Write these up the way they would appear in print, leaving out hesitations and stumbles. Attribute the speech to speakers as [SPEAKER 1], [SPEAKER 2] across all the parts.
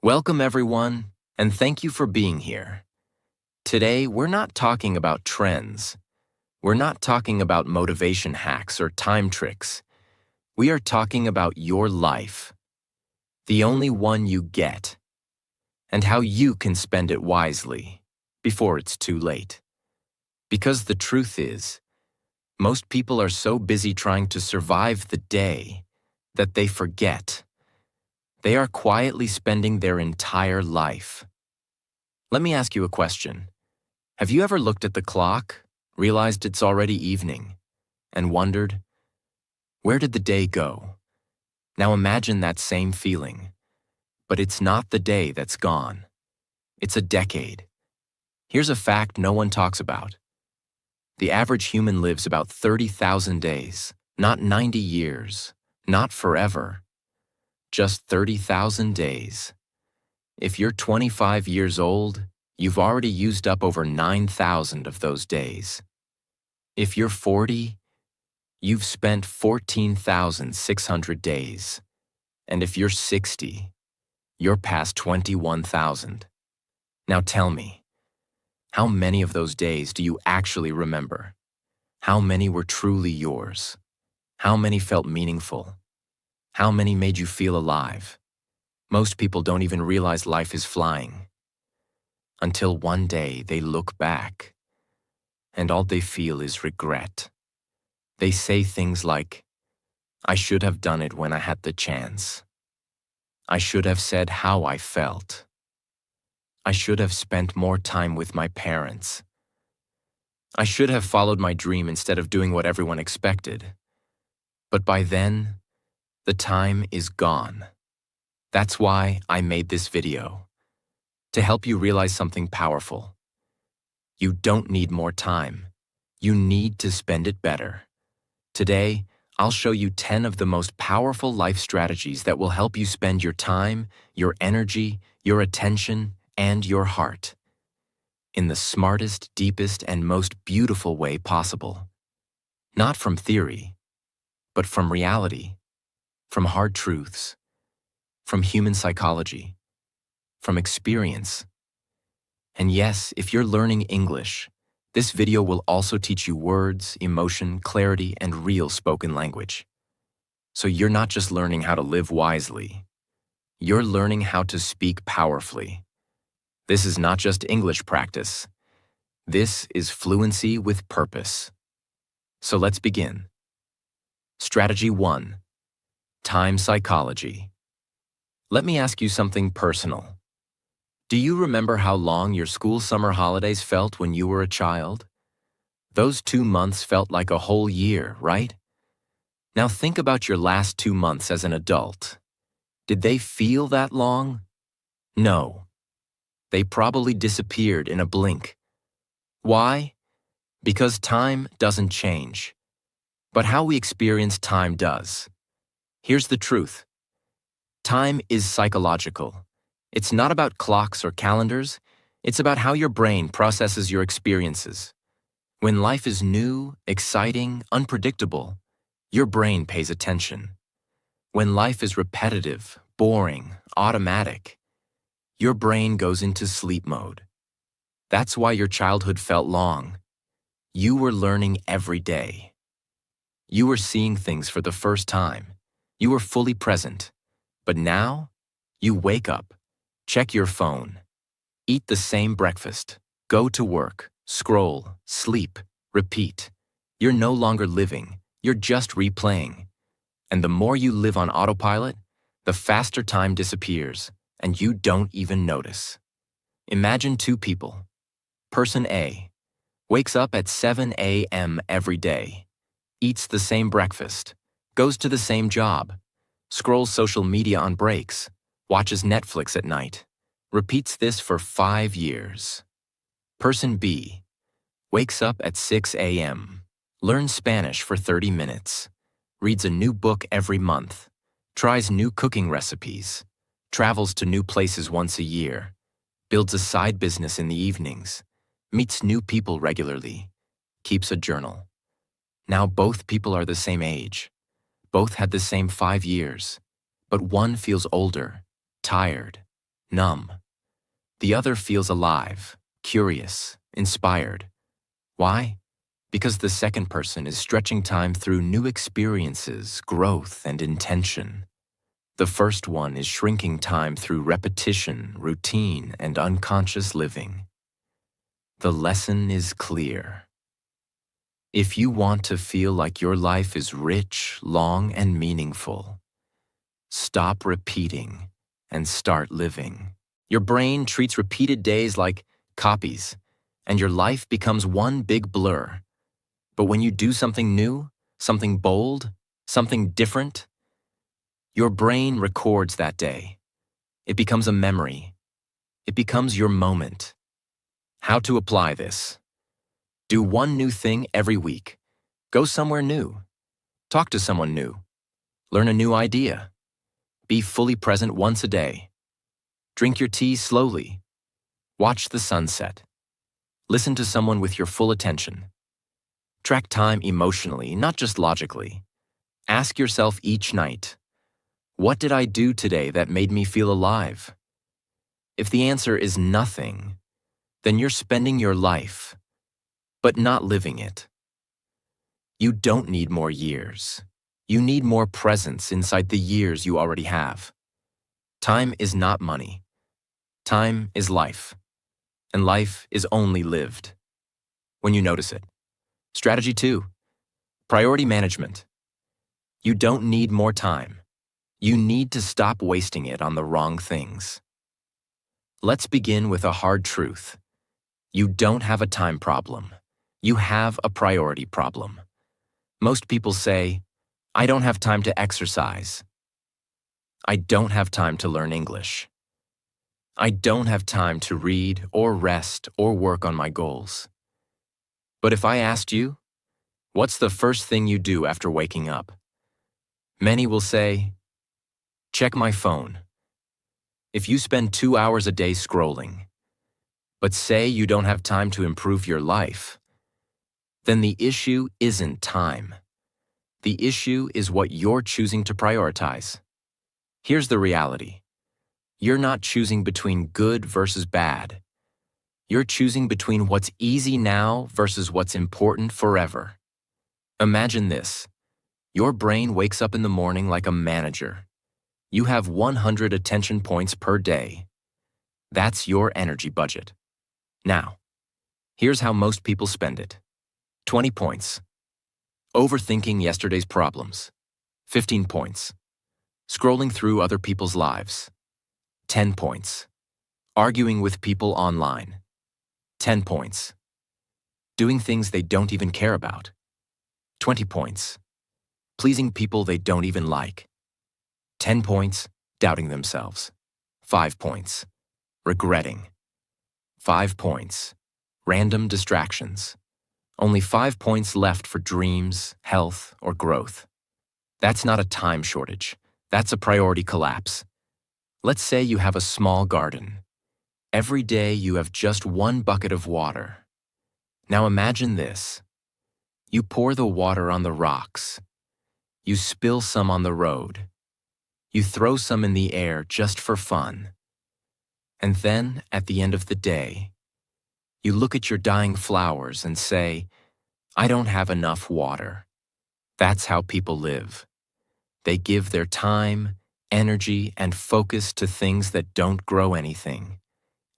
[SPEAKER 1] Welcome, everyone, and thank you for being here. Today, we're not talking about trends. We're not talking about motivation hacks or time tricks. We are talking about your life, the only one you get, and how you can spend it wisely before it's too late. Because the truth is, most people are so busy trying to survive the day that they forget. They are quietly spending their entire life. Let me ask you a question. Have you ever looked at the clock, realized it's already evening, and wondered, where did the day go? Now imagine that same feeling. But it's not the day that's gone. It's a decade. Here's a fact no one talks about. The average human lives about 30,000 days, not 90 years, not forever. Just 30,000 days. If you're 25 years old, you've already used up over 9,000 of those days. If you're 40, you've spent 14,600 days. And if you're 60, you're past 21,000. Now tell me, how many of those days do you actually remember? How many were truly yours? How many felt meaningful? How many made you feel alive? Most people don't even realize life is flying. Until one day they look back, and all they feel is regret. They say things like, I should have done it when I had the chance. I should have said how I felt. I should have spent more time with my parents. I should have followed my dream instead of doing what everyone expected. But by then, the time is gone. That's why I made this video, to help you realize something powerful. You don't need more time. You need to spend it better. Today, I'll show you 10 of the most powerful life strategies that will help you spend your time, your energy, your attention, and your heart in the smartest, deepest, and most beautiful way possible. Not from theory, but from reality. From hard truths, from human psychology, from experience. And yes, if you're learning English, this video will also teach you words, emotion, clarity, and real spoken language. So you're not just learning how to live wisely, you're learning how to speak powerfully. This is not just English practice. This is fluency with purpose. So let's begin. Strategy 1. Time psychology. Let me ask you something personal. Do you remember how long your school summer holidays felt when you were a child? Those 2 months felt like a whole year, right? Now think about your last 2 months as an adult. Did they feel that long? No. They probably disappeared in a blink. Why? Because time doesn't change. But how we experience time does. Here's the truth. Time is psychological. It's not about clocks or calendars. It's about how your brain processes your experiences. When life is new, exciting, unpredictable, your brain pays attention. When life is repetitive, boring, automatic, your brain goes into sleep mode. That's why your childhood felt long. You were learning every day. You were seeing things for the first time. You were fully present. But now, you wake up, check your phone, eat the same breakfast, go to work, scroll, sleep, repeat. You're no longer living, you're just replaying. And the more you live on autopilot, the faster time disappears, and you don't even notice. Imagine 2 people. Person A wakes up at 7 a.m. every day, eats the same breakfast, goes to the same job, scrolls social media on breaks, watches Netflix at night, repeats this for 5 years. Person B wakes up at 6 a.m., learns Spanish for 30 minutes, reads a new book every month, tries new cooking recipes, travels to new places once a year, builds a side business in the evenings, meets new people regularly, keeps a journal. Now both people are the same age. Both had the same 5 years, but one feels older, tired, numb. The other feels alive, curious, inspired. Why? Because the second person is stretching time through new experiences, growth, and intention. The first one is shrinking time through repetition, routine, and unconscious living. The lesson is clear. If you want to feel like your life is rich, long, and meaningful, stop repeating and start living. Your brain treats repeated days like copies, and your life becomes one big blur. But when you do something new, something bold, something different, your brain records that day. It becomes a memory. It becomes your moment. How to apply this? Do one new thing every week. Go somewhere new. Talk to someone new. Learn a new idea. Be fully present once a day. Drink your tea slowly. Watch the sunset. Listen to someone with your full attention. Track time emotionally, not just logically. Ask yourself each night, what did I do today that made me feel alive? If the answer is nothing, then you're spending your life, but not living it. You don't need more years. You need more presence inside the years you already have. Time is not money. Time is life. And life is only lived when you notice it. Strategy 2, priority management. You don't need more time. You need to stop wasting it on the wrong things. Let's begin with a hard truth. You don't have a time problem. You have a priority problem. Most people say, I don't have time to exercise. I don't have time to learn English. I don't have time to read or rest or work on my goals. But if I asked you, what's the first thing you do after waking up? Many will say, check my phone. If you spend 2 hours a day scrolling, but say you don't have time to improve your life, then the issue isn't time. The issue is what you're choosing to prioritize. Here's the reality. You're not choosing between good versus bad. You're choosing between what's easy now versus what's important forever. Imagine this. Your brain wakes up in the morning like a manager. You have 100 attention points per day. That's your energy budget. Now, here's how most people spend it. 20 points. Overthinking yesterday's problems. 15 points. Scrolling through other people's lives. 10 points. Arguing with people online. 10 points. Doing things they don't even care about. 20 points. Pleasing people they don't even like. 10 points. Doubting themselves. 5 points. Regretting. 5 points. Random distractions. Only 5 points left for dreams, health, or growth. That's not a time shortage. That's a priority collapse. Let's say you have a small garden. Every day you have just 1 bucket of water. Now imagine this. You pour the water on the rocks. You spill some on the road. You throw some in the air just for fun. And then, at the end of the day, you look at your dying flowers and say, I don't have enough water. That's how people live. They give their time, energy, and focus to things that don't grow anything,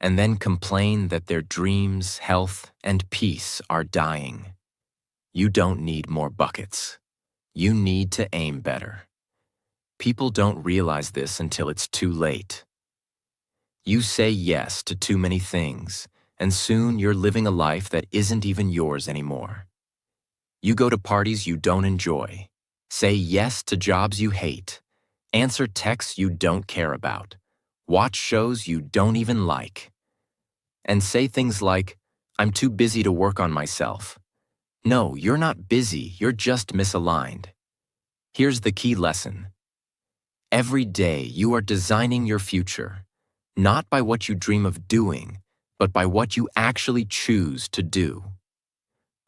[SPEAKER 1] and then complain that their dreams, health, and peace are dying. You don't need more buckets. You need to aim better. People don't realize this until it's too late. You say yes to too many things, and soon you're living a life that isn't even yours anymore. You go to parties you don't enjoy, say yes to jobs you hate, answer texts you don't care about, watch shows you don't even like, and say things like, I'm too busy to work on myself. No, you're not busy, you're just misaligned. Here's the key lesson. Every day you are designing your future, not by what you dream of doing, but by what you actually choose to do.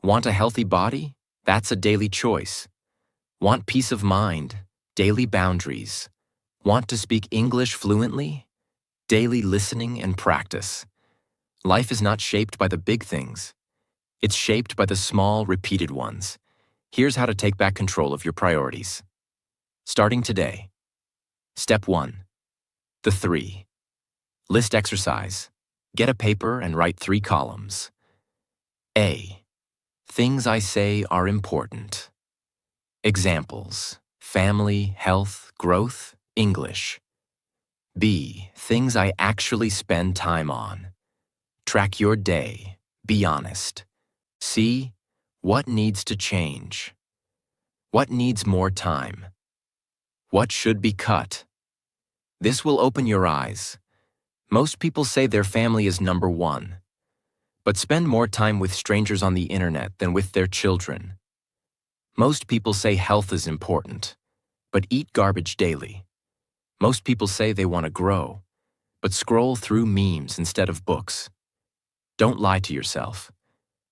[SPEAKER 1] Want a healthy body? That's a daily choice. Want peace of mind? Daily boundaries. Want to speak English fluently? daily listening and practice. Life is not shaped by the big things. It's shaped by the small, repeated ones. Here's how to take back control of your priorities. Starting today. Step 1. The 3. List exercise. Get a paper and write 3 columns. A. Things I say are important. Examples: family, health, growth, English. B. Things I actually spend time on. Track your day. Be honest. C. What needs to change? What needs more time? What should be cut? This will open your eyes. Most people say their family is number 1, but spend more time with strangers on the internet than with their children. Most people say health is important, but eat garbage daily. Most people say they want to grow, but scroll through memes instead of books. Don't lie to yourself.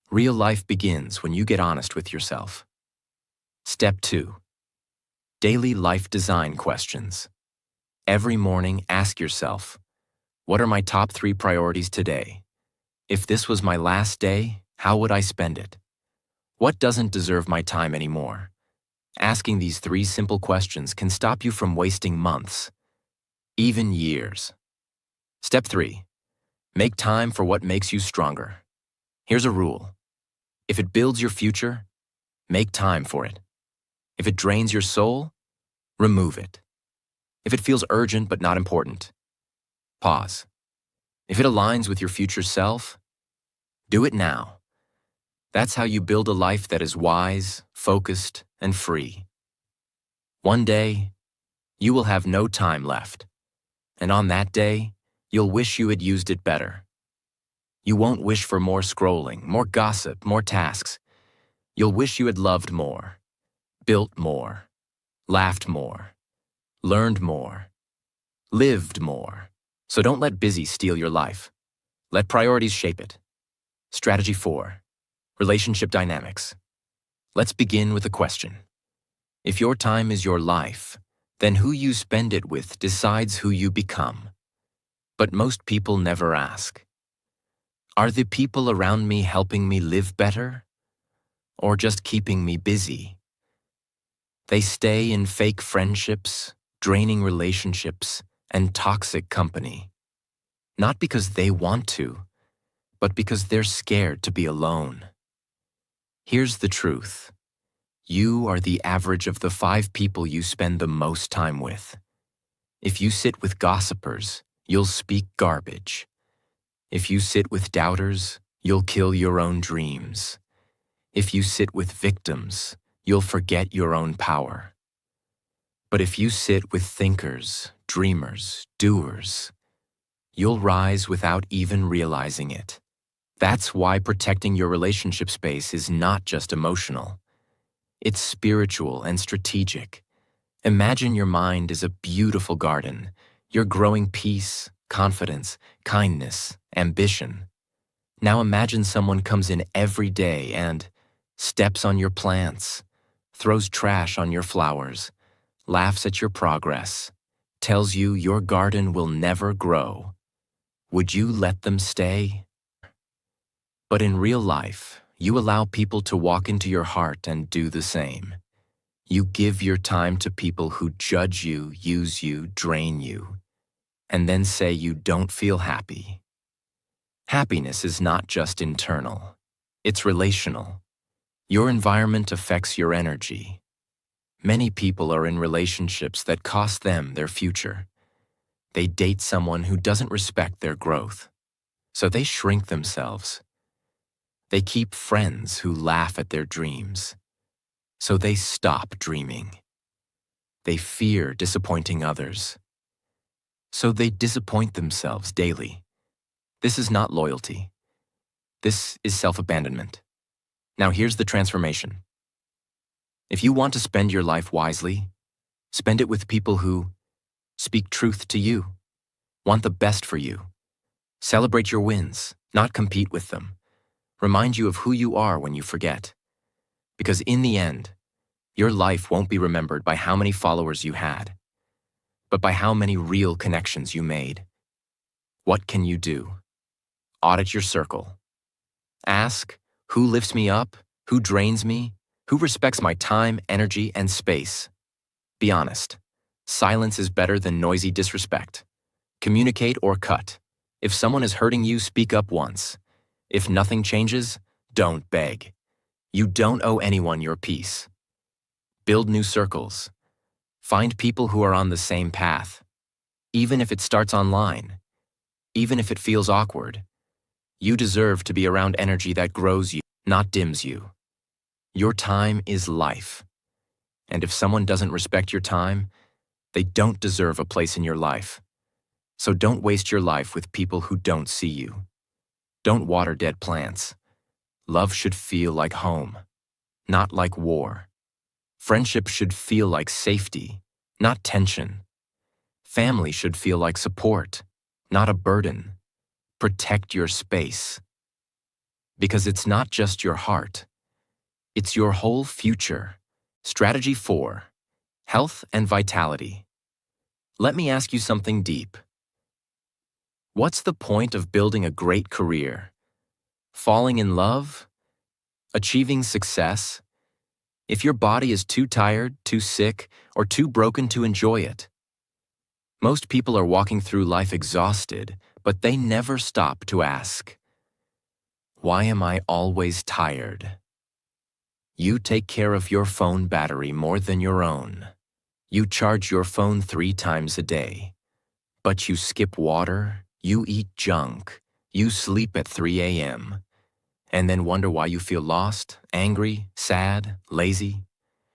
[SPEAKER 1] Real life begins when you get honest with yourself. Step 2. Daily life design questions. Every morning, ask yourself, what are my top 3 priorities today? If this was my last day, how would I spend it? What doesn't deserve my time anymore? Asking these 3 simple questions can stop you from wasting months, even years. Step 3. Make time for what makes you stronger. Here's a rule. If it builds your future, make time for it. If it drains your soul, remove it. If it feels urgent but not important, pause. If it aligns with your future self, do it now. That's how you build a life that is wise, focused, and free. One day, you will have no time left, and on that day, you'll wish you had used it better. You won't wish for more scrolling, more gossip, more tasks. You'll wish you had loved more, built more, laughed more, learned more, lived more. So don't let busy steal your life. Let priorities shape it. Strategy 4. Relationship dynamics. Let's begin with a question. If your time is your life, then who you spend it with decides who you become. But most people never ask. Are the people around me helping me live better? Or just keeping me busy? They stay in fake friendships, draining relationships, and toxic company. Not because they want to, but because they're scared to be alone. Here's the truth. You are the average of the 5 people you spend the most time with. If you sit with gossipers, you'll speak garbage. If you sit with doubters, you'll kill your own dreams. If you sit with victims, you'll forget your own power. But if you sit with thinkers, dreamers, doers, you'll rise without even realizing it. That's why protecting your relationship space is not just emotional. It's spiritual and strategic. Imagine your mind is a beautiful garden. You're growing peace, confidence, kindness, ambition. Now imagine someone comes in every day and steps on your plants, throws trash on your flowers, laughs at your progress, tells you your garden will never grow. Would you let them stay? But in real life, you allow people to walk into your heart and do the same. You give your time to people who judge you, use you, drain you, and then say you don't feel happy. Happiness is not just internal. It's relational. Your environment affects your energy. Many people are in relationships that cost them their future. They date someone who doesn't respect their growth, so they shrink themselves. They keep friends who laugh at their dreams, so they stop dreaming. They fear disappointing others, so they disappoint themselves daily. This is not loyalty. This is self-abandonment. Now here's the transformation. If you want to spend your life wisely, spend it with people who speak truth to you, want the best for you, celebrate your wins, not compete with them, remind you of who you are when you forget. Because in the end, your life won't be remembered by how many followers you had, but by how many real connections you made. What can you do? Audit your circle. Ask, who lifts me up? Who drains me? Who respects my time, energy, and space? Be honest. Silence is better than noisy disrespect. Communicate or cut. If someone is hurting you, speak up once. If nothing changes, don't beg. You don't owe anyone your peace. Build new circles. Find people who are on the same path. Even if it starts online. Even if it feels awkward. You deserve to be around energy that grows you, not dims you. Your time is life. And if someone doesn't respect your time, they don't deserve a place in your life. So don't waste your life with people who don't see you. Don't water dead plants. Love should feel like home, not like war. Friendship should feel like safety, not tension. Family should feel like support, not a burden. Protect your space. Because it's not just your heart. It's your whole future. Strategy 4. Health and vitality. Let me ask you something deep. What's the point of building a great career? Falling in love? Achieving success? If your body is too tired, too sick, or too broken to enjoy it? Most people are walking through life exhausted, but they never stop to ask, why am I always tired? You take care of your phone battery more than your own. You charge your phone 3 times a day. But you skip water, you eat junk, you sleep at 3 a.m., and then wonder why you feel lost, angry, sad, lazy.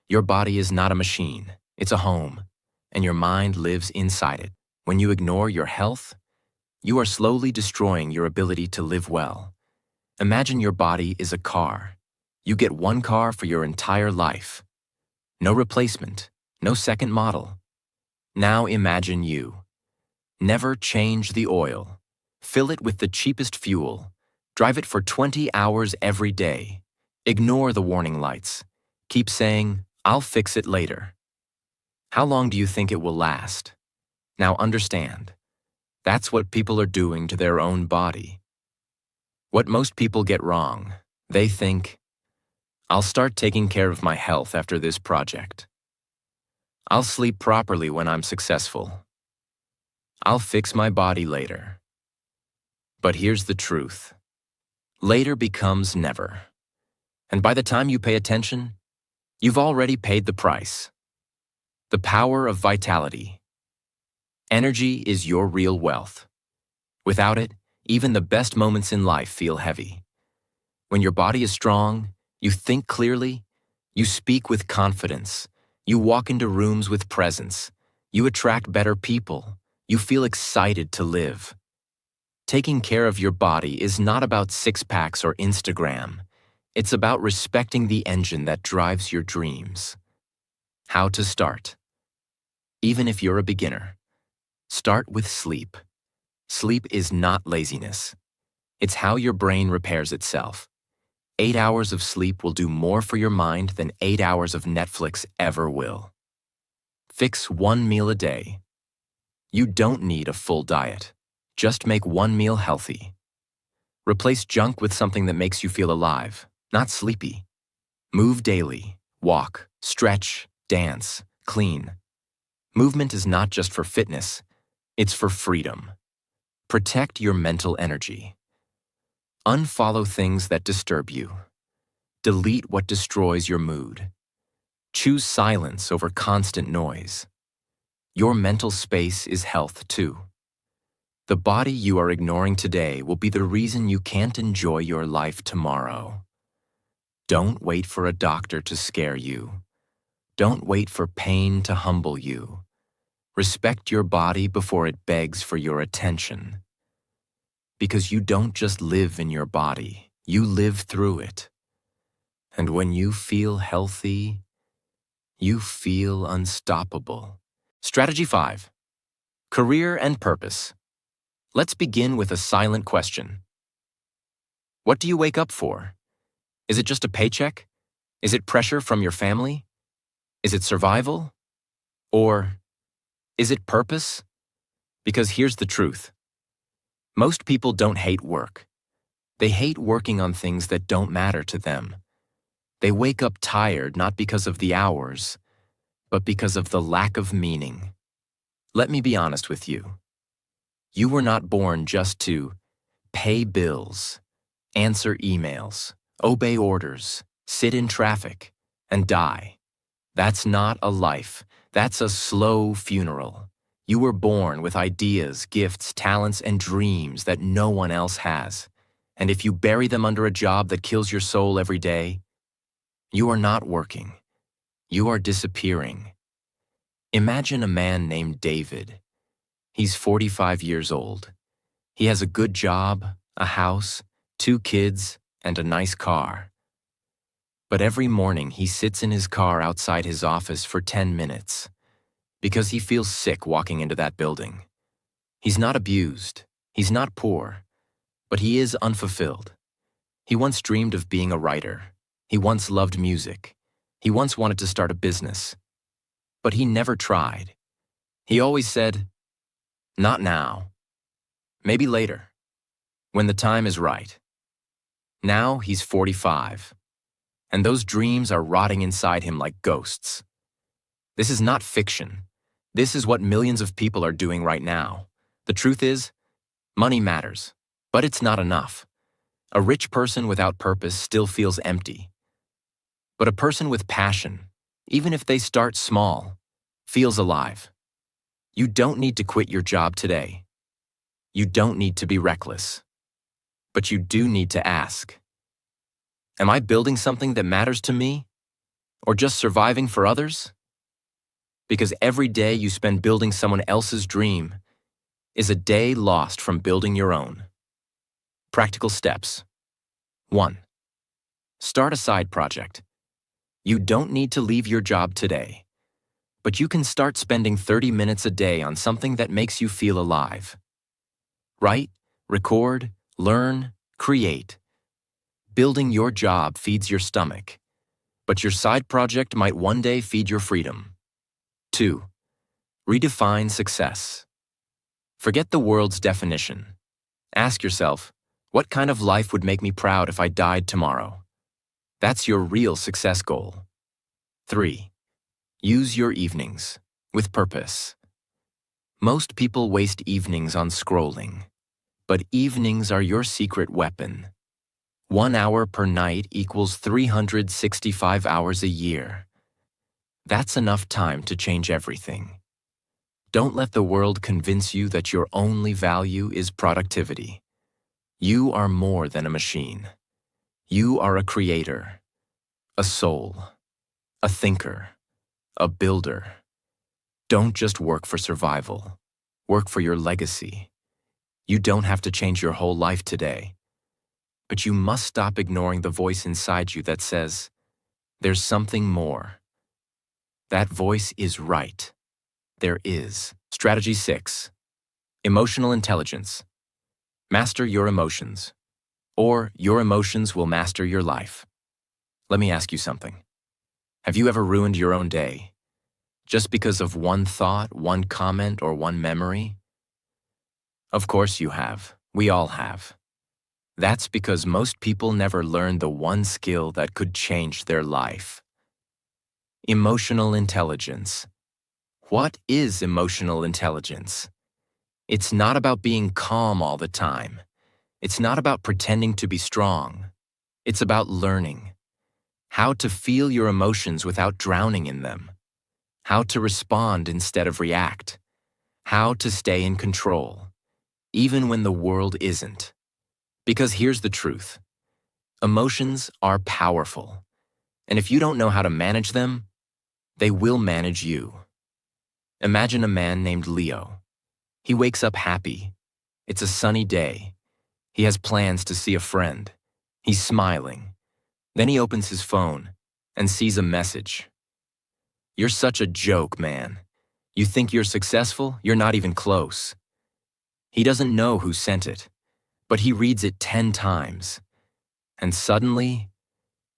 [SPEAKER 1] Your body is not a machine, it's a home, and your mind lives inside it. When you ignore your health, you are slowly destroying your ability to live well. Imagine your body is a car. You get one car for your entire life. No replacement, no second model. Now imagine you. Never change the oil. Fill it with the cheapest fuel. Drive it for 20 hours every day. Ignore the warning lights. Keep saying, I'll fix it later. How long do you think it will last? Now understand. That's what people are doing to their own body. What most people get wrong, they think, I'll start taking care of my health after this project. I'll sleep properly when I'm successful. I'll fix my body later. But here's the truth. Later becomes never. And by the time you pay attention, you've already paid the price. The power of vitality. Energy is your real wealth. Without it, even the best moments in life feel heavy. When your body is strong, you think clearly, you speak with confidence, you walk into rooms with presence, you attract better people, you feel excited to live. Taking care of your body is not about six-packs or Instagram. It's about respecting the engine that drives your dreams. How to start? Even if you're a beginner, start with sleep. Sleep is not laziness. It's how your brain repairs itself. 8 hours of sleep will do more for your mind than 8 hours of Netflix ever will. Fix one meal a day. You don't need a full diet. Just make one meal healthy. Replace junk with something that makes you feel alive, not sleepy. Move daily. Walk, stretch, dance, clean. Movement is not just for fitness, it's for freedom. Protect your mental energy. Unfollow things that disturb you. Delete what destroys your mood. Choose silence over constant noise. Your mental space is health too. The body you are ignoring today will be the reason you can't enjoy your life tomorrow. Don't wait for a doctor to scare you. Don't wait for pain to humble you. Respect your body before it begs for your attention. Because you don't just live in your body, you live through it. And when you feel healthy, you feel unstoppable. Strategy 5. Career and purpose. Let's begin with a silent question. What do you wake up for? Is it just a paycheck? Is it pressure from your family? Is it survival? Or is it purpose? Because here's the truth. Most people don't hate work. They hate working on things that don't matter to them. They wake up tired not because of the hours, but because of the lack of meaning. Let me be honest with you. You were not born just to pay bills, answer emails, obey orders, sit in traffic, and die. That's not a life. That's a slow funeral. You were born with ideas, gifts, talents, and dreams that no one else has. And if you bury them under a job that kills your soul every day, you are not working. You are disappearing. Imagine a man named David. He's 45 years old. He has a good job, a house, 2 kids, and a nice car. But every morning he sits in his car outside his office for 10 minutes because he feels sick walking into that building. He's not abused, he's not poor, but he is unfulfilled. He once dreamed of being a writer. He once loved music. He once wanted to start a business. But he never tried. He always said, "Not now. Maybe later, when the time is right." Now he's 45, and those dreams are rotting inside him like ghosts. This is not fiction. This is what millions of people are doing right now. The truth is, money matters, but it's not enough. A rich person without purpose still feels empty. But a person with passion, even if they start small, feels alive. You don't need to quit your job today. You don't need to be reckless. But you do need to ask, am I building something that matters to me? Or just surviving for others? Because every day you spend building someone else's dream is a day lost from building your own. Practical steps. 1. Start a side project. You don't need to leave your job today, but you can start spending 30 minutes a day on something that makes you feel alive. Write, record, learn, create. Building your job feeds your stomach, but your side project might one day feed your freedom. 2. Redefine success. Forget the world's definition. Ask yourself, what kind of life would make me proud if I died tomorrow? That's your real success goal. 3. Use your evenings with purpose. Most people waste evenings on scrolling, but evenings are your secret weapon. 1 hour per night equals 365 hours a year. That's enough time to change everything. Don't let the world convince you that your only value is productivity. You are more than a machine. You are a creator, a soul, a thinker, a builder. Don't just work for survival. Work for your legacy. You don't have to change your whole life today, but you must stop ignoring the voice inside you that says, there's something more. That voice is right. There is. Strategy 6. Emotional intelligence. Master your emotions, or your emotions will master your life. Let me ask you something. Have you ever ruined your own day just because of one thought, one comment, or one memory? Of course you have. We all have. That's because most people never learn the one skill that could change their life. Emotional intelligence. What is emotional intelligence? It's not about being calm all the time. It's not about pretending to be strong. It's about learning how to feel your emotions without drowning in them, how to respond instead of react, how to stay in control, even when the world isn't. Because here's the truth. Emotions are powerful, and if you don't know how to manage them, they will manage you. Imagine a man named Leo. He wakes up happy. It's a sunny day. He has plans to see a friend. He's smiling. Then he opens his phone and sees a message. You're such a joke, man. You think you're successful? You're not even close. He doesn't know who sent it, but he reads it 10 times. And suddenly,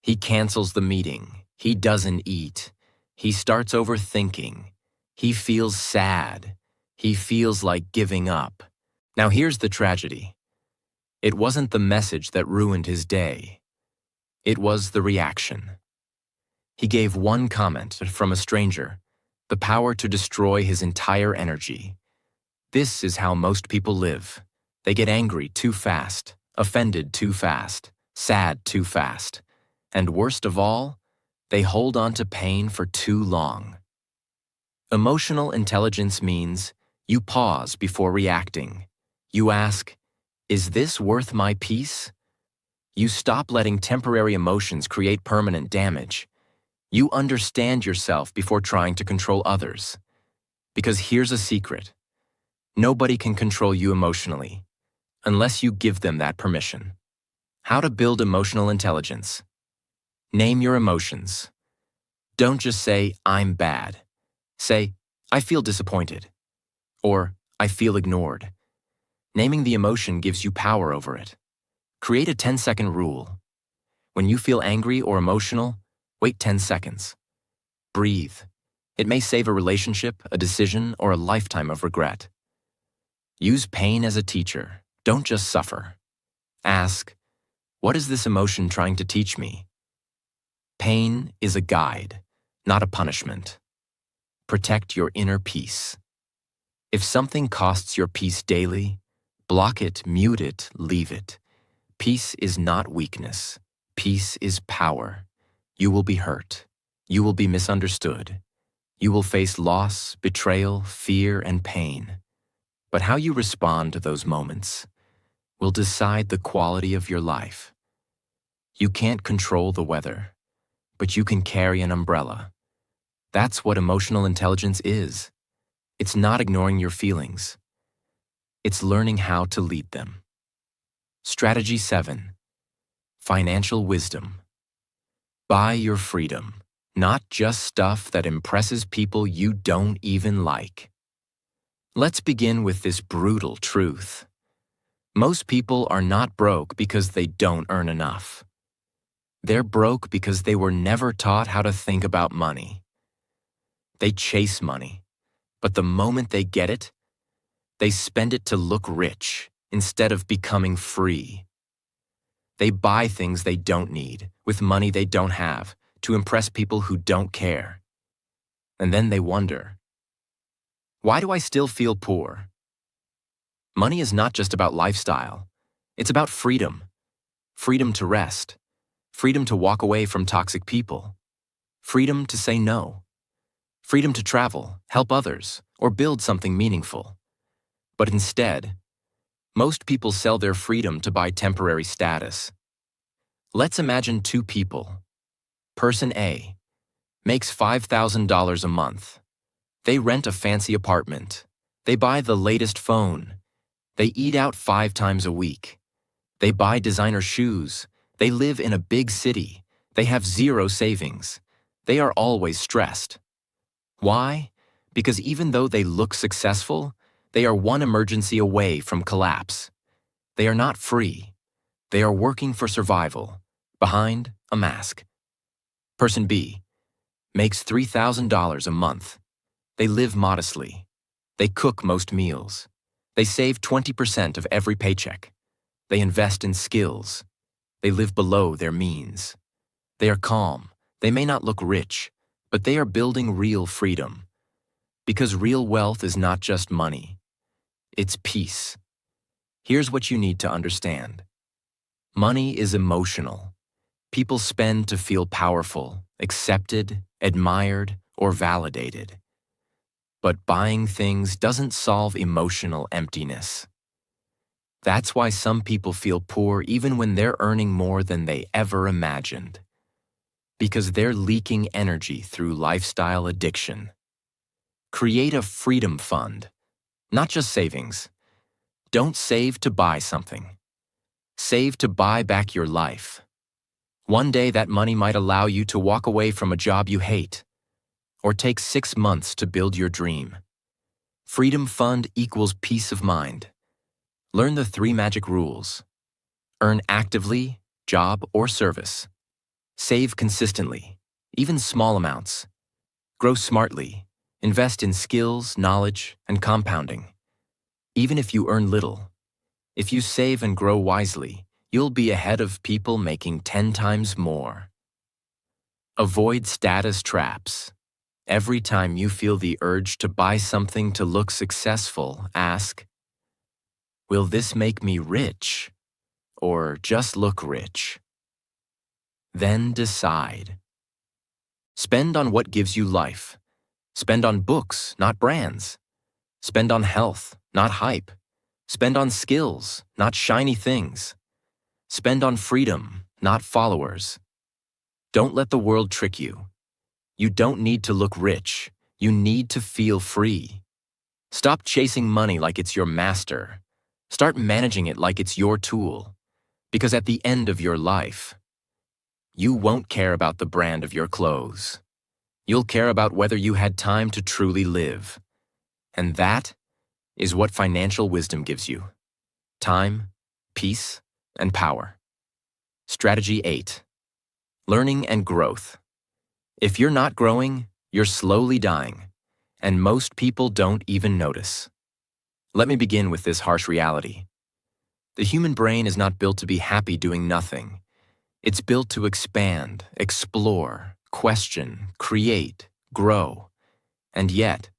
[SPEAKER 1] he cancels the meeting. He doesn't eat. He starts overthinking. He feels sad. He feels like giving up. Now here's the tragedy. It wasn't the message that ruined his day. It was the reaction. He gave one comment from a stranger, the power to destroy his entire energy. This is how most people live. They get angry too fast, offended too fast, sad too fast, and worst of all, they hold on to pain for too long. Emotional intelligence means you pause before reacting. You ask, is this worth my peace? You stop letting temporary emotions create permanent damage. You understand yourself before trying to control others. Because here's a secret. Nobody can control you emotionally, unless you give them that permission. How to build emotional intelligence. Name your emotions. Don't just say, I'm bad. Say, I feel disappointed. Or, I feel ignored. Naming the emotion gives you power over it. Create a 10-second rule. When you feel angry or emotional, wait 10 seconds. Breathe. It may save a relationship, a decision, or a lifetime of regret. Use pain as a teacher. Don't just suffer. Ask, what is this emotion trying to teach me? Pain is a guide, not a punishment. Protect your inner peace. If something costs your peace daily, block it, mute it, leave it. Peace is not weakness. Peace is power. You will be hurt. You will be misunderstood. You will face loss, betrayal, fear, and pain. But how you respond to those moments will decide the quality of your life. You can't control the weather, but you can carry an umbrella. That's what emotional intelligence is. It's not ignoring your feelings. It's learning how to lead them. Strategy 7. Financial wisdom. Buy your freedom, not just stuff that impresses people you don't even like. Let's begin with this brutal truth. Most people are not broke because they don't earn enough. They're broke because they were never taught how to think about money. They chase money, but the moment they get it, they spend it to look rich instead of becoming free. They buy things they don't need with money they don't have to impress people who don't care. And then they wonder, why do I still feel poor? Money is not just about lifestyle. It's about freedom. Freedom to rest. Freedom to walk away from toxic people. Freedom to say no. Freedom to travel, help others, or build something meaningful. But instead, most people sell their freedom to buy temporary status. Let's imagine two people. Person A makes $5,000 a month. They rent a fancy apartment. They buy the latest phone. They eat out 5 times a week. They buy designer shoes. They live in a big city. They have zero savings. They are always stressed. Why? Because even though they look successful, they are one emergency away from collapse. They are not free. They are working for survival, behind a mask. Person B makes $3,000 a month. They live modestly. They cook most meals. They save 20% of every paycheck. They invest in skills. They live below their means. They are calm. They may not look rich, but they are building real freedom. Because real wealth is not just money. It's peace. Here's what you need to understand. Money is emotional. People spend to feel powerful, accepted, admired, or validated. But buying things doesn't solve emotional emptiness. That's why some people feel poor even when they're earning more than they ever imagined. Because they're leaking energy through lifestyle addiction. Create a freedom fund, not just savings. Don't save to buy something. Save to buy back your life. One day that money might allow you to walk away from a job you hate, or take 6 months to build your dream. Freedom fund equals peace of mind. Learn the 3 magic rules. Earn actively, job or service. Save consistently, even small amounts. Grow smartly. Invest in skills, knowledge, and compounding. Even if you earn little, if you save and grow wisely, you'll be ahead of people making 10 times more. Avoid status traps. Every time you feel the urge to buy something to look successful, ask, will this make me rich or just look rich? Then decide. Spend on what gives you life. Spend on books, not brands. Spend on health, not hype. Spend on skills, not shiny things. Spend on freedom, not followers. Don't let the world trick you. You don't need to look rich. You need to feel free. Stop chasing money like it's your master. Start managing it like it's your tool. Because at the end of your life, you won't care about the brand of your clothes. You'll care about whether you had time to truly live. And that is what financial wisdom gives you: time, peace, and power. Strategy 8. Learning and growth. If you're not growing, you're slowly dying, and most people don't even notice. Let me begin with this harsh reality. The human brain is not built to be happy doing nothing. It's built to expand, explore, question, create, grow. And yet,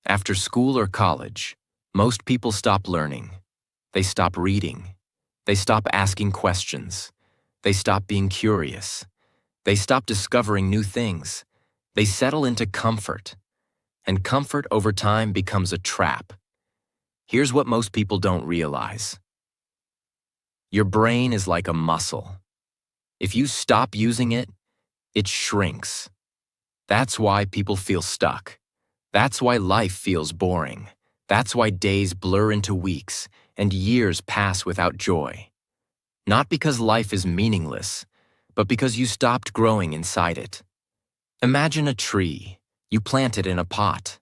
[SPEAKER 1] after school or college, most people stop learning. They stop reading. They stop asking questions. They stop being curious. They stop discovering new things. They settle into comfort. And comfort over time becomes a trap. Here's what most people don't realize. Your brain is like a muscle. If you stop using it, it shrinks. That's why people feel stuck. That's why life feels boring. That's why days blur into weeks and years pass without joy. Not because life is meaningless, but because you stopped growing inside it. Imagine a tree. You plant it in a pot.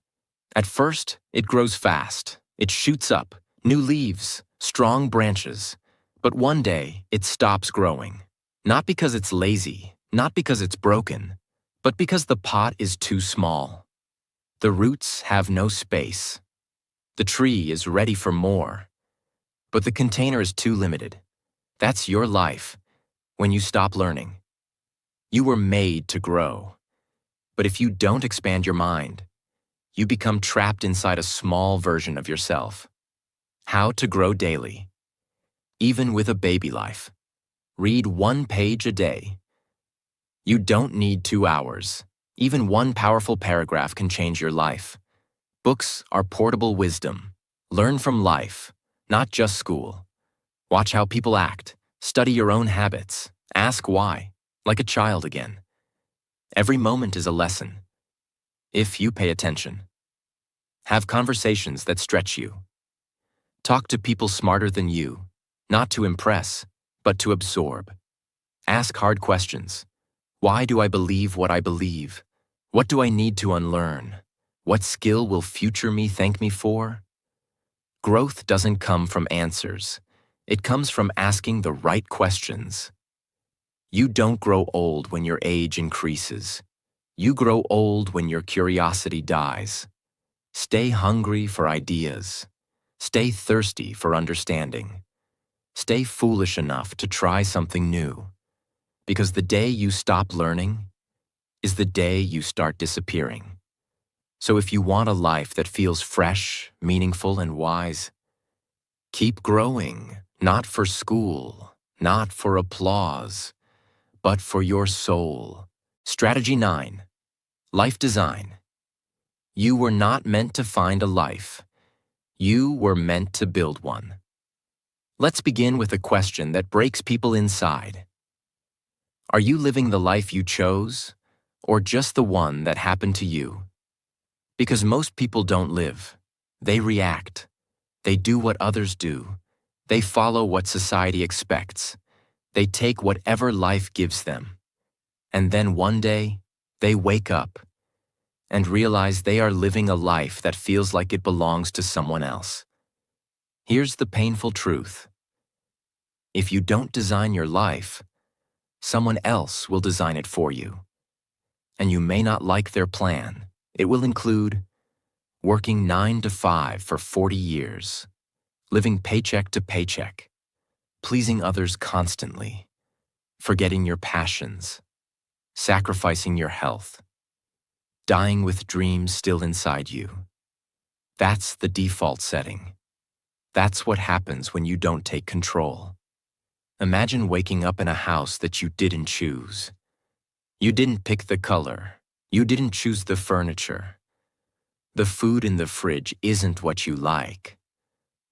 [SPEAKER 1] At first, it grows fast. It shoots up, new leaves, strong branches. But one day, it stops growing. Not because it's lazy, not because it's broken, but because the pot is too small. The roots have no space. The tree is ready for more, but the container is too limited. That's your life when you stop learning. You were made to grow, but if you don't expand your mind, you become trapped inside a small version of yourself. How to grow daily. Even with a baby life. Read 1 page a day. You don't need 2 hours. Even one powerful paragraph can change your life. Books are portable wisdom. Learn from life, not just school. Watch how people act. Study your own habits. Ask why, like a child again. Every moment is a lesson, if you pay attention. Have conversations that stretch you. Talk to people smarter than you, not to impress, but to absorb. Ask hard questions. Why do I believe what I believe? What do I need to unlearn? What skill will future me thank me for? Growth doesn't come from answers. It comes from asking the right questions. You don't grow old when your age increases. You grow old when your curiosity dies. Stay hungry for ideas. Stay thirsty for understanding. Stay foolish enough to try something new. Because the day you stop learning is the day you start disappearing. So if you want a life that feels fresh, meaningful, and wise, keep growing, not for school, not for applause, but for your soul. Strategy 9. Life design. You were not meant to find a life. You were meant to build one. Let's begin with a question that breaks people inside. Are you living the life you chose, or just the one that happened to you? Because most people don't live. They react. They do what others do. They follow what society expects. They take whatever life gives them. And then one day, they wake up and realize they are living a life that feels like it belongs to someone else. Here's the painful truth. If you don't design your life, someone else will design it for you. And you may not like their plan. It will include working 9 to 5 for 40 years, living paycheck to paycheck, pleasing others constantly, forgetting your passions, sacrificing your health, dying with dreams still inside you. That's the default setting. That's what happens when you don't take control. Imagine waking up in a house that you didn't choose. You didn't pick the color. You didn't choose the furniture. The food in the fridge isn't what you like.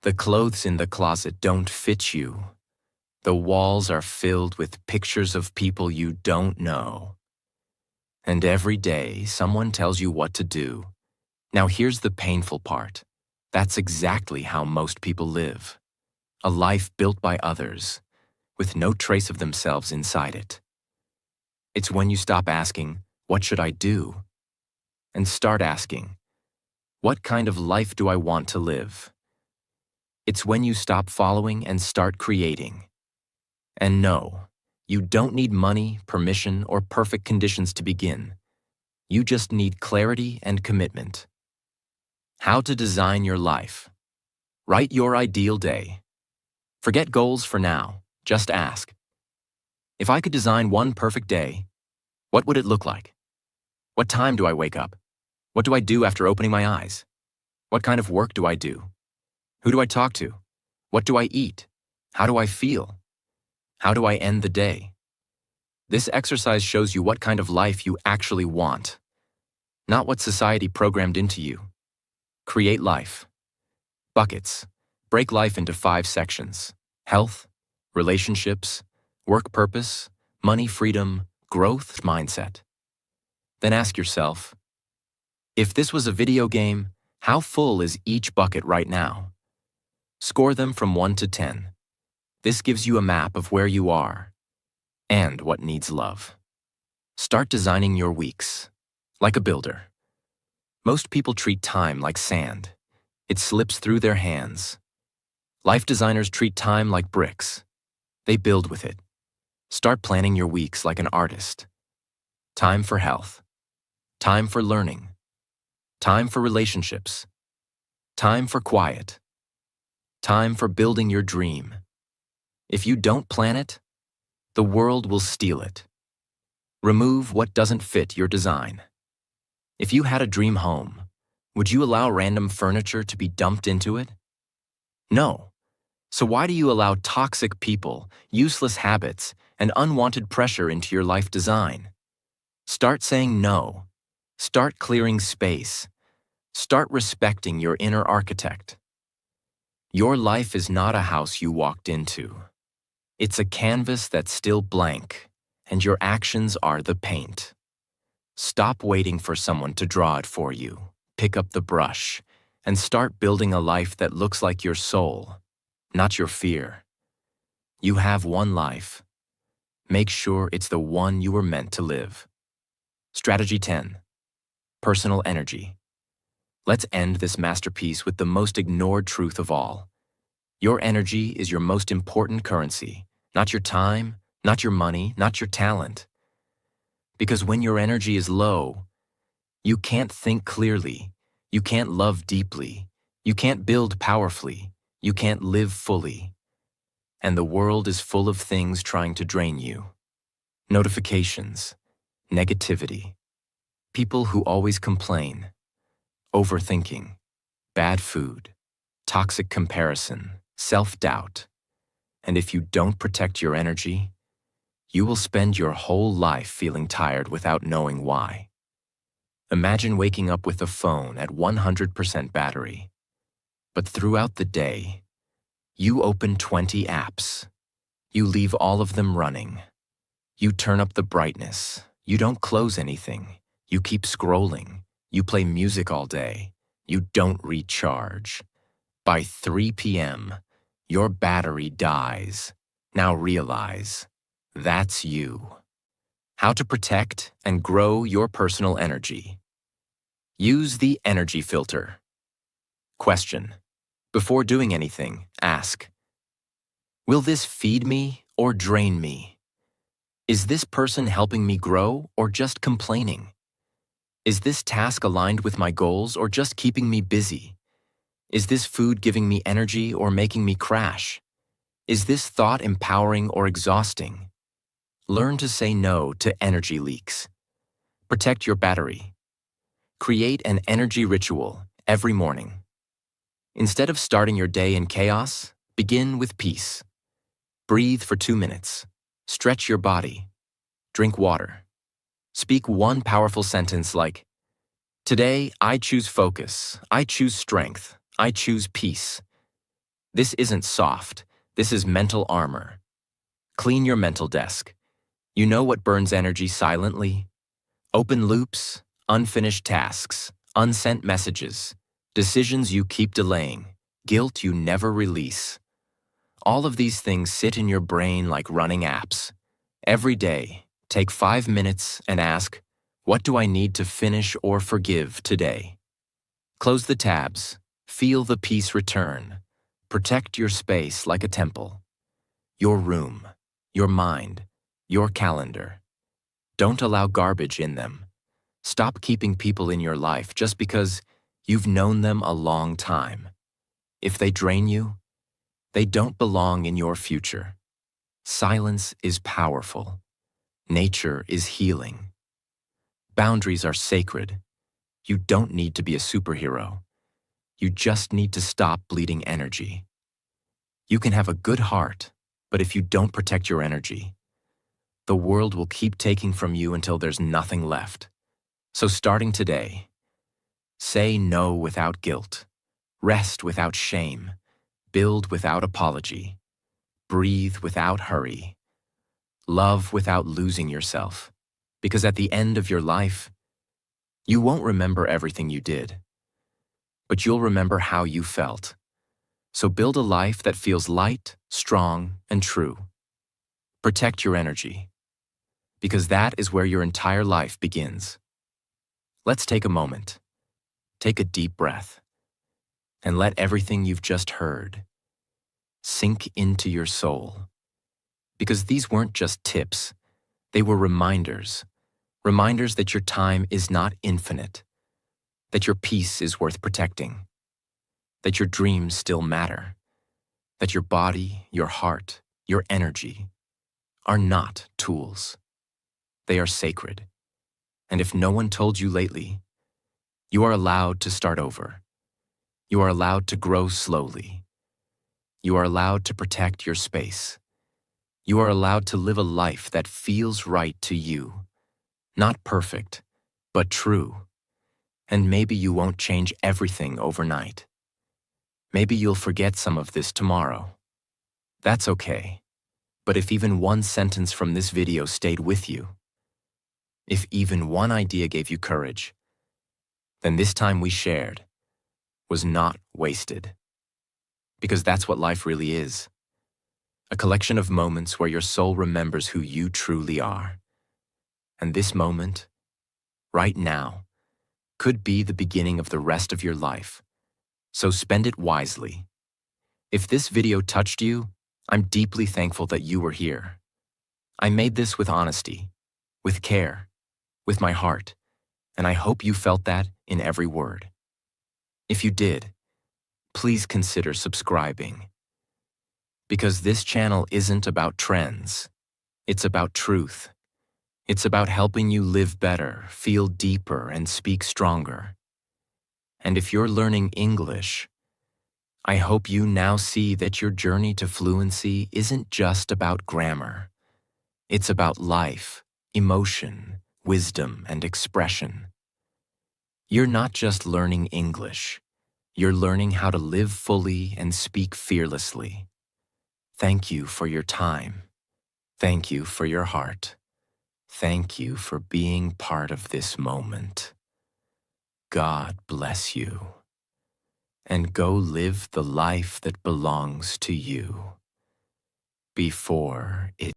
[SPEAKER 1] The clothes in the closet don't fit you. The walls are filled with pictures of people you don't know. And every day, someone tells you what to do. Now here's the painful part. That's exactly how most people live. A life built by others, with no trace of themselves inside it. It's when you stop asking, "What should I do?" and start asking, "What kind of life do I want to live?" It's when you stop following and start creating. And no, you don't need money, permission, or perfect conditions to begin. You just need clarity and commitment. How to design your life. Write your ideal day. Forget goals for now. Just ask, if I could design one perfect day, what would it look like? What time do I wake up? What do I do after opening my eyes? What kind of work do I do? Who do I talk to? What do I eat? How do I feel? How do I end the day? This exercise shows you what kind of life you actually want, not what society programmed into you. Create life. Buckets. Break life into 5 sections: health, relationships, work purpose, money freedom, growth mindset. Then ask yourself, if this was a video game, how full is each bucket right now? Score them from 1 to 10. This gives you a map of where you are and what needs love. Start designing your weeks like a builder. Most people treat time like sand. It slips through their hands. Life designers treat time like bricks. They build with it. Start planning your weeks like an artist. Time for health. Time for learning. Time for relationships. Time for quiet. Time for building your dream. If you don't plan it, the world will steal it. Remove what doesn't fit your design. If you had a dream home, would you allow random furniture to be dumped into it? No. So why do you allow toxic people, useless habits, and unwanted pressure into your life design? Start saying no. Start clearing space. Start respecting your inner architect. Your life is not a house you walked into. It's a canvas that's still blank, and your actions are the paint. Stop waiting for someone to draw it for you. Pick up the brush and start building a life that looks like your soul, not your fear. You have one life. Make sure it's the one you were meant to live. Strategy 10. Personal energy. Let's end this masterpiece with the most ignored truth of all. Your energy is your most important currency, not your time, not your money, not your talent. Because when your energy is low, you can't think clearly, you can't love deeply, you can't build powerfully, you can't live fully. And the world is full of things trying to drain you. Notifications, negativity, people who always complain, overthinking, bad food, toxic comparison, self-doubt. And if you don't protect your energy, you will spend your whole life feeling tired without knowing why. Imagine waking up with a phone at 100% battery, but throughout the day, you open 20 apps. You leave all of them running. You turn up the brightness. You don't close anything. You keep scrolling. You play music all day. You don't recharge. By 3 p.m., your battery dies. Now realize, that's you. How to protect and grow your personal energy. Use the energy filter. Question. Before doing anything, ask, will this feed me or drain me? Is this person helping me grow or just complaining? Is this task aligned with my goals or just keeping me busy? Is this food giving me energy or making me crash? Is this thought empowering or exhausting? Learn to say no to energy leaks. Protect your battery. Create an energy ritual every morning. Instead of starting your day in chaos, begin with peace. Breathe for 2 minutes. Stretch your body. Drink water. Speak one powerful sentence like, "Today, I choose focus. I choose strength. I choose peace." This isn't soft. This is mental armor. Clean your mental desk. You know what burns energy silently? Open loops, unfinished tasks, unsent messages, decisions you keep delaying, guilt you never release. All of these things sit in your brain like running apps. Every day, take 5 minutes and ask, what do I need to finish or forgive today? Close the tabs, feel the peace return. Protect your space like a temple. Your room, your mind, your calendar. Don't allow garbage in them. Stop keeping people in your life just because you've known them a long time. If they drain you, they don't belong in your future. Silence is powerful. Nature is healing. Boundaries are sacred. You don't need to be a superhero. You just need to stop bleeding energy. You can have a good heart, but if you don't protect your energy, the world will keep taking from you until there's nothing left. So starting today, say no without guilt, rest without shame, build without apology, breathe without hurry, love without losing yourself. Because at the end of your life, you won't remember everything you did, but you'll remember how you felt. So build a life that feels light, strong, and true. Protect your energy, because that is where your entire life begins. Let's take a moment. Take a deep breath, and let everything you've just heard sink into your soul. Because these weren't just tips, they were reminders. Reminders that your time is not infinite, that your peace is worth protecting, that your dreams still matter, that your body, your heart, your energy are not tools. They are sacred. And if no one told you lately, you are allowed to start over. You are allowed to grow slowly. You are allowed to protect your space. You are allowed to live a life that feels right to you. Not perfect, but true. And maybe you won't change everything overnight. Maybe you'll forget some of this tomorrow. That's okay. But if even one sentence from this video stayed with you, if even one idea gave you courage, then this time we shared was not wasted. Because that's what life really is. A collection of moments where your soul remembers who you truly are. And this moment, right now, could be the beginning of the rest of your life. So spend it wisely. If this video touched you, I'm deeply thankful that you were here. I made this with honesty, with care, with my heart, and I hope you felt that in every word. If you did, please consider subscribing. Because this channel isn't about trends. It's about truth. It's about helping you live better, feel deeper, and speak stronger. And if you're learning English, I hope you now see that your journey to fluency isn't just about grammar. It's about life, emotion, wisdom, and expression. You're not just learning English. You're learning how to live fully and speak fearlessly. Thank you for your time. Thank you for your heart. Thank you for being part of this moment. God bless you. And go live the life that belongs to you before it